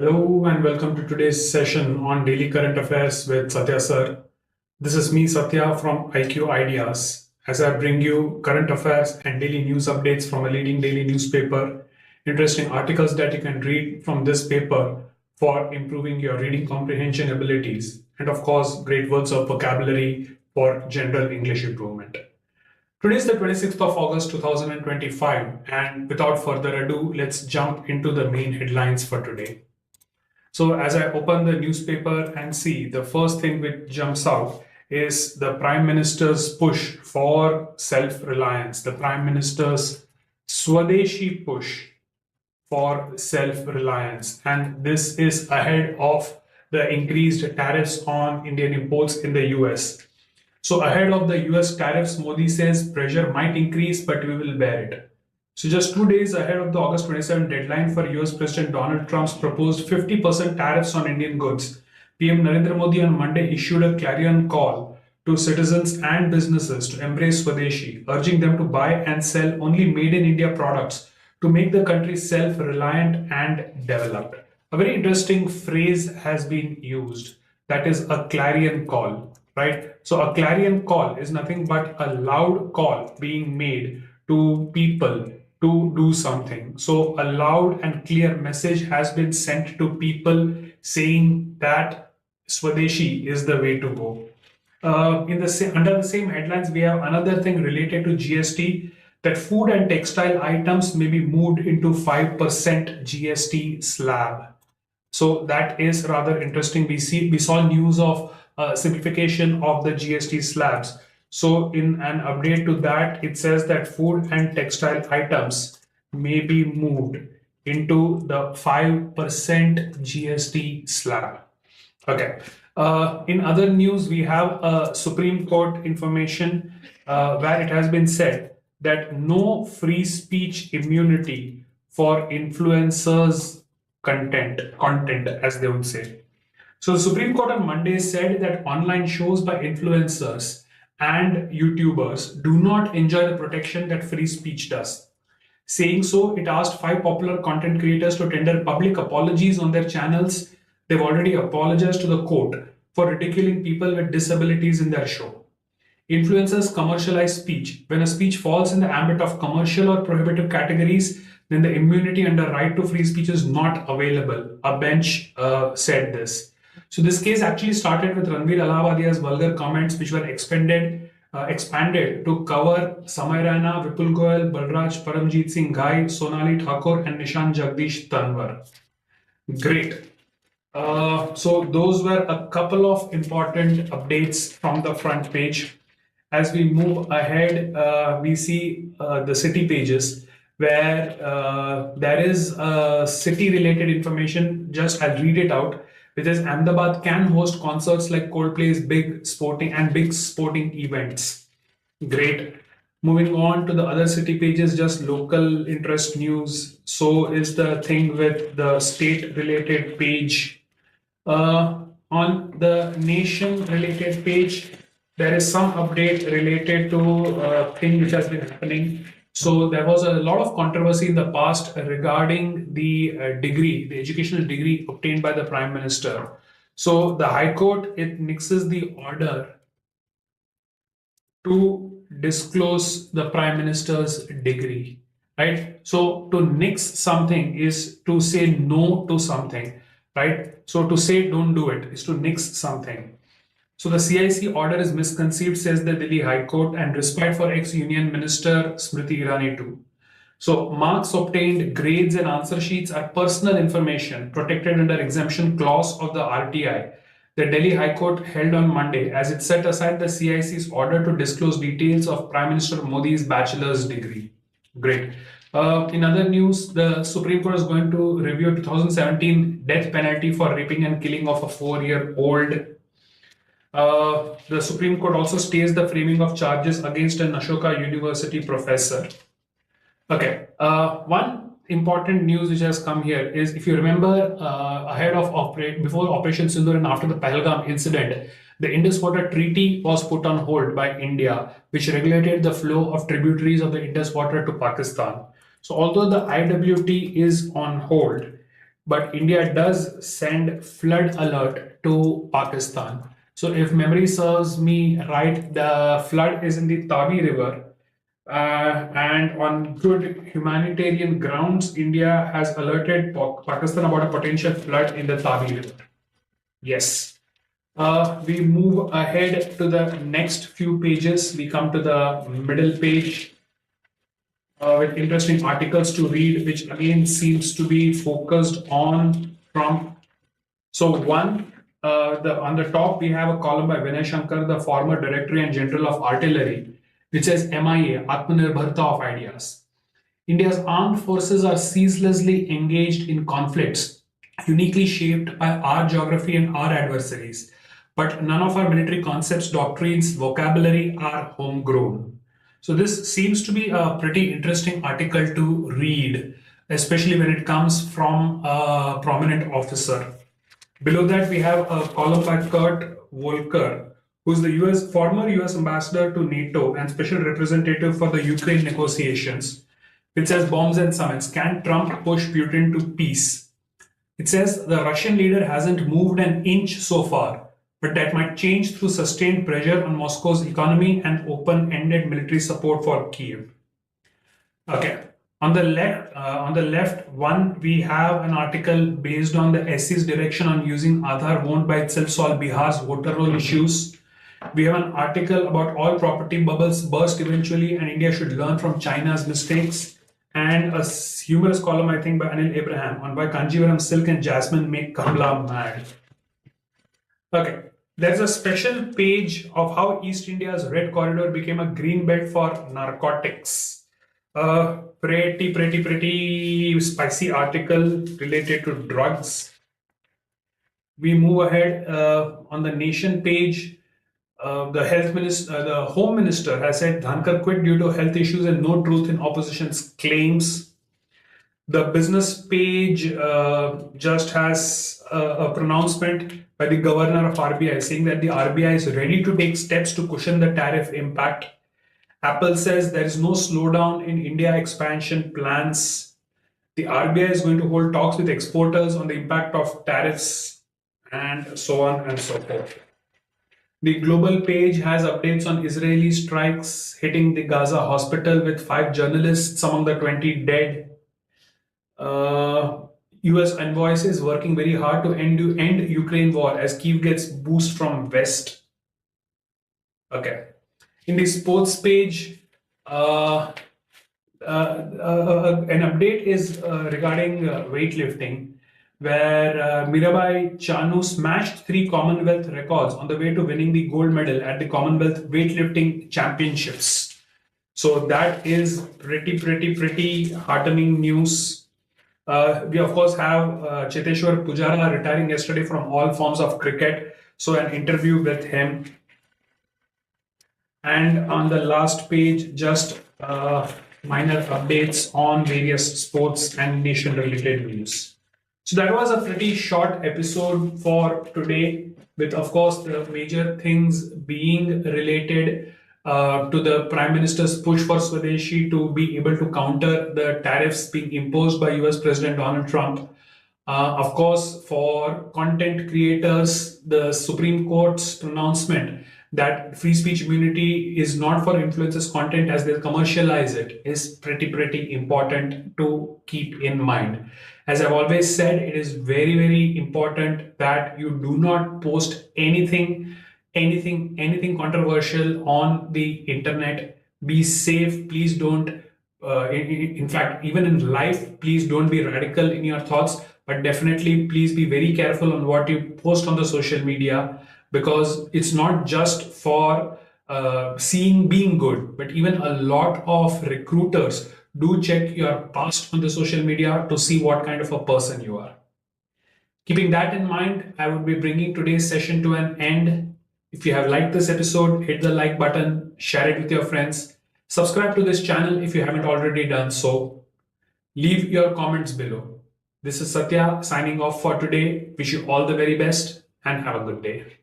Hello and welcome to today's session on daily current affairs with Sathya sir. This is me, Sathya from IQ Ideas, as I bring you current affairs and daily news updates from a leading daily newspaper, interesting articles that you can read from this paper for improving your reading comprehension abilities, and of course, great words of vocabulary for general English improvement. Today is the 26th of August 2025, and without further ado, let's jump into the main headlines for today. So as I open the newspaper and see, the first thing which jumps out is the Prime Minister's push for self-reliance, the Prime Minister's Swadeshi push for self-reliance. And this is ahead of the increased tariffs on Indian imports in the US. So ahead of the US tariffs, Modi says pressure might increase, but we will bear it. So just 2 days ahead of the August 27 deadline for US President Donald Trump's proposed 50% tariffs on Indian goods, PM Narendra Modi on Monday issued a clarion call to citizens and businesses to embrace Swadeshi, urging them to buy and sell only made in India products to make the country self-reliant and developed. A very interesting phrase has been used, that is a clarion call, right? So a clarion call is nothing but a loud call being made to people to do something. So a loud and clear message has been sent to people saying that Swadeshi is the way to go. Under the same headlines, we have another thing related to GST, that food and textile items may be moved into 5% GST slab. So that is rather interesting. We saw news of simplification of the GST slabs. So in an update to that, it says that food and textile items may be moved into the 5% GST slab. Okay. In other news, we have Supreme Court information where it has been said that no free speech immunity for influencers content, as they would say. So the Supreme Court on Monday said that online shows by influencers and YouTubers do not enjoy the protection that free speech does. Saying so, it asked 5 popular content creators to tender public apologies on their channels. They've already apologized to the court for ridiculing people with disabilities in their show. Influencers commercialize speech. When a speech falls in the ambit of commercial or prohibitive categories, then the immunity under right to free speech is not available. A bench said this. So this case actually started with Ranveer Allahabadia's vulgar comments, which were expanded to cover Samay Raina, Vipul Goyal, Balraj Paramjit Singh Ghai, Sonali Thakur, and Nishan Jagdish Tanwar. Great. So those were a couple of important updates from the front page. As we move ahead, we see the city pages where there is city-related information. Just I'll read it out. Which is Ahmedabad can host concerts like Coldplay's big sporting events. Great. Moving on to the other city pages, just local interest news. So is the thing with the state-related page. On the nation-related page, there is some update related to a thing which has been happening. So there was a lot of controversy in the past regarding the educational degree obtained by the Prime Minister. So the High Court, it nixes the order to disclose the Prime Minister's degree, right? So to nix something is to say no to something, right? So to say don't do it is to nix something. So the CIC order is misconceived, says the Delhi High Court, and respite for ex-Union Minister Smriti Irani too. So marks obtained, grades and answer sheets are personal information protected under exemption clause of the RTI. The Delhi High Court held on Monday as it set aside the CIC's order to disclose details of Prime Minister Modi's bachelor's degree. Great. In other news, the Supreme Court is going to review 2017 death penalty for raping and killing of a 4-year-old. The Supreme Court also stays the framing of charges against an Ashoka University professor. Okay, one important news which has come here is, if you remember, before Operation Sindoor and after the Pahalgam incident, the Indus Water Treaty was put on hold by India, which regulated the flow of tributaries of the Indus Water to Pakistan. So although the IWT is on hold, but India does send flood alert to Pakistan. So, if memory serves me right, the flood is in the Tavi River. And on good humanitarian grounds, India has alerted Pakistan about a potential flood in the Tavi River. Yes. We move ahead to the next few pages. We come to the middle page with interesting articles to read, which again seems to be focused on Trump. So one, on the top we have a column by Vinay Shankar, the former Director and General of Artillery, which says MIA, Atmanirbharta of Ideas. India's armed forces are ceaselessly engaged in conflicts uniquely shaped by our geography and our adversaries. But none of our military concepts, doctrines, vocabulary are homegrown. So, this seems to be a pretty interesting article to read, especially when it comes from a prominent officer. Below that, we have a column by Kurt Volker, who's the former US ambassador to NATO and special representative for the Ukraine negotiations. It says bombs and summits. Can Trump push Putin to peace? It says the Russian leader hasn't moved an inch so far, but that might change through sustained pressure on Moscow's economy and open-ended military support for Kiev. Okay. On the left one, we have an article based on the SC's direction on using Aadhaar won't by itself solve Bihar's voter roll issues. We have an article about all property bubbles burst eventually and India should learn from China's mistakes. And a humorous column, I think, by Anil Abraham on why Kanjivaram silk and jasmine make Kamla mad. Okay, there's a special page of how East India's Red Corridor became a green belt for narcotics. Pretty spicy article related to drugs. We move ahead on the Nation page. The Home Minister has said Dhankar quit due to health issues and no truth in opposition's claims. The business page just has a pronouncement by the governor of RBI saying that the RBI is ready to take steps to cushion the tariff impact. Apple says there is no slowdown in India expansion plans. The RBI is going to hold talks with exporters on the impact of tariffs and so on and so forth. The global page has updates on Israeli strikes hitting the Gaza hospital with 5 journalists among the 20 dead. US envoy is working very hard to end Ukraine war as Kyiv gets boost from West. Okay. In the sports page, an update is regarding weightlifting, where Mirabai Chanu smashed 3 Commonwealth records on the way to winning the gold medal at the Commonwealth Weightlifting Championships. So that is pretty heartening news. We of course have Cheteshwar Pujara retiring yesterday from all forms of cricket. So an interview with him. And on the last page, just minor updates on various sports and nation related news. So that was a pretty short episode for today, with of course the major things being related to the Prime Minister's push for Swadeshi to be able to counter the tariffs being imposed by US President Donald Trump. Of course, for content creators, the Supreme Court's pronouncement that free speech immunity is not for influencers content as they commercialize it is pretty important to keep in mind. As I've always said, it is very important that you do not post anything controversial on the internet. Be safe. Please don't, in fact, even in life, please don't be radical in your thoughts, but definitely please be very careful on what you post on the social media, because it's not just for being good, but even a lot of recruiters do check your past on the social media to see what kind of a person you are. Keeping that in mind, I would be bringing today's session to an end. If you have liked this episode, hit the like button, share it with your friends, subscribe to this channel if you haven't already done so. Leave your comments below. This is Sathya signing off for today. Wish you all the very best and have a good day.